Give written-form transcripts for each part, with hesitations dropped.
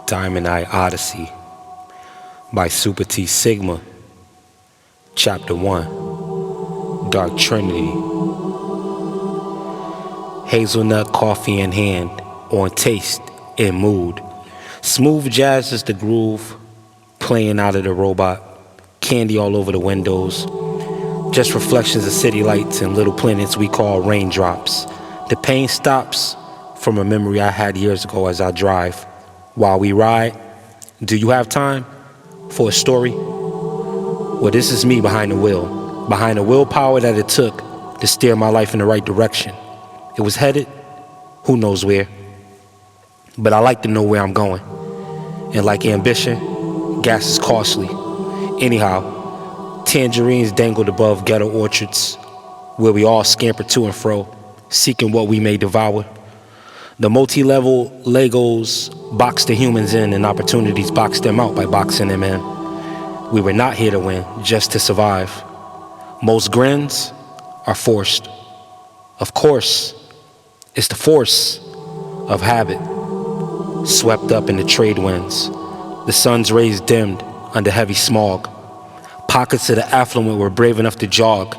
DiamondEye Odyssey by Super T Sigma, Chapter 1, Dark Trinity. Hazelnut coffee in hand, on taste and mood. Smooth jazz is the groove, playing out of the robot. Candy all over the windows. Just reflections of city lights and little planets we call raindrops. The pain stops from a memory I had years ago as I drive. While we ride, do you have time for a story? Well, this is me behind the wheel. Behind the willpower that it took to steer my life in the right direction. It was headed, who knows where. But I like to know where I'm going. And like ambition, gas is costly. Anyhow, tangerines dangled above ghetto orchards, where we all scamper to and fro, seeking what we may devour. The multi-level Legos boxed the humans in, and opportunities boxed them out by boxing them in. We were not here to win, just to survive. Most grins are forced. Of course, it's the force of habit, swept up in the trade winds. The sun's rays dimmed under heavy smog. Pockets of the affluent were brave enough to jog.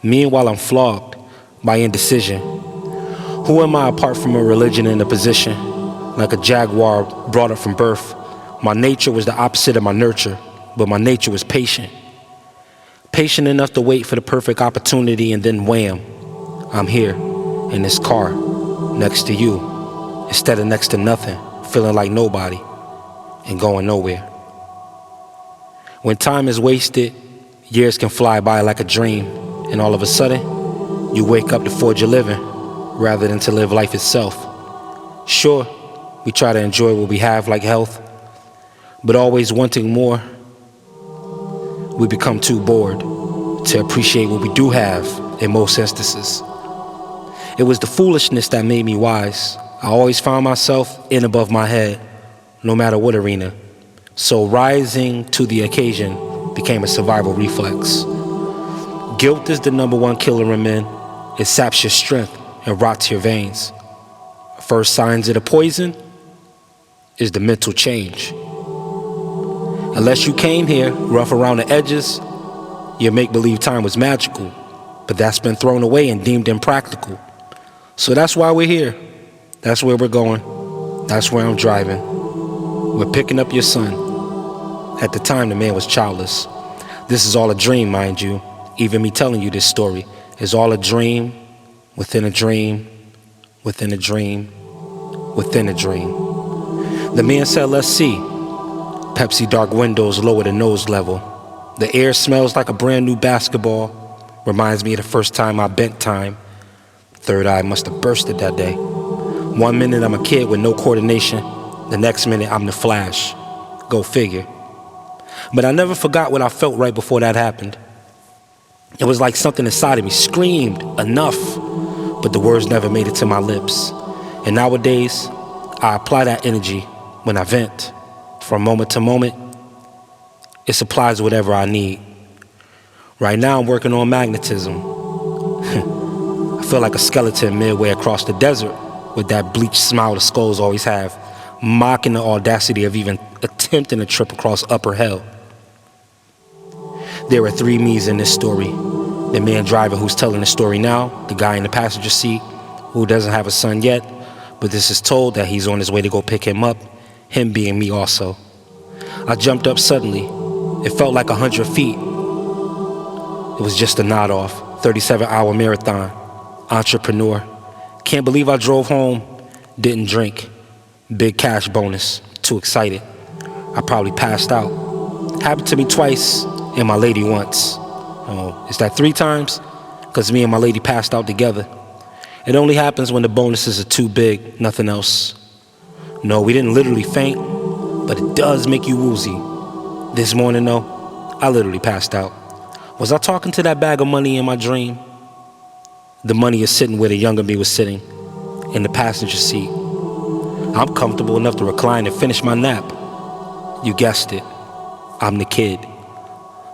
Meanwhile, I'm flogged by indecision. Who am I apart from a religion and a position? Like a jaguar brought up from birth, my nature was the opposite of my nurture, but my nature was patient. Patient enough to wait for the perfect opportunity, and then wham, I'm here in this car next to you, instead of next to nothing, feeling like nobody and going nowhere. When time is wasted, years can fly by like a dream, and all of a sudden, you wake up to forge a living rather than to live life itself. Sure, we try to enjoy what we have like health, but always wanting more, we become too bored to appreciate what we do have in most instances. It was the foolishness that made me wise. I always found myself in above my head, no matter what arena. So rising to the occasion became a survival reflex. Guilt is the #1 killer in men. It saps your strength and rots your veins. First signs of the poison is the mental change. Unless you came here rough around the edges, your make-believe time was magical, but that's been thrown away and deemed impractical. So that's why we're here. That's where we're going. That's where I'm driving. We're picking up your son. At the time, the man was childless. This is all a dream, mind you. Even me telling you this story is all a dream within a dream, within a dream, within a dream. The man said, let's see. Pepsi dark windows lower the nose level. The air smells like a brand new basketball. Reminds me of the first time I bent time. Third eye must have bursted that day. 1 minute I'm a kid with no coordination. The next minute I'm the Flash. Go figure. But I never forgot what I felt right before that happened. It was like something inside of me screamed, enough, but the words never made it to my lips. And nowadays, I apply that energy when I vent. From moment to moment, it supplies whatever I need. Right now, I'm working on magnetism. I feel like a skeleton midway across the desert with that bleached smile the skulls always have, mocking the audacity of even attempting a trip across upper hell. There are 3 me's in this story. The man driving who's telling the story now, the guy in the passenger seat who doesn't have a son yet, but this is told that he's on his way to go pick him up, him being me also. I jumped up suddenly. It felt like 100 feet. It was just a nod off, 37-hour marathon, entrepreneur. Can't believe I drove home, didn't drink. Big cash bonus, too excited. I probably passed out. Happened to me twice and my lady once. Oh, is that 3 times? Because me and my lady passed out together. It only happens when the bonuses are too big, nothing else. No, we didn't literally faint, but it does make you woozy. This morning though, I literally passed out. Was I talking to that bag of money in my dream? The money is sitting where the younger me was sitting, in the passenger seat. I'm comfortable enough to recline and finish my nap. You guessed it, I'm the kid.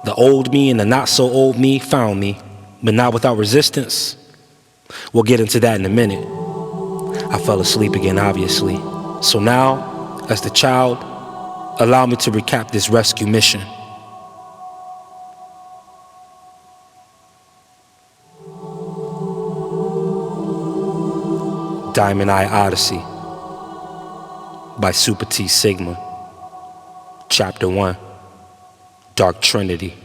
The old me and the not so old me found me, but not without resistance. We'll get into that in a minute. I fell asleep again, obviously. So now, as the child Allow me to recap this rescue mission. DiamondEye Odyssey by Super T Sigma. Chapter 1, Dark Trinity.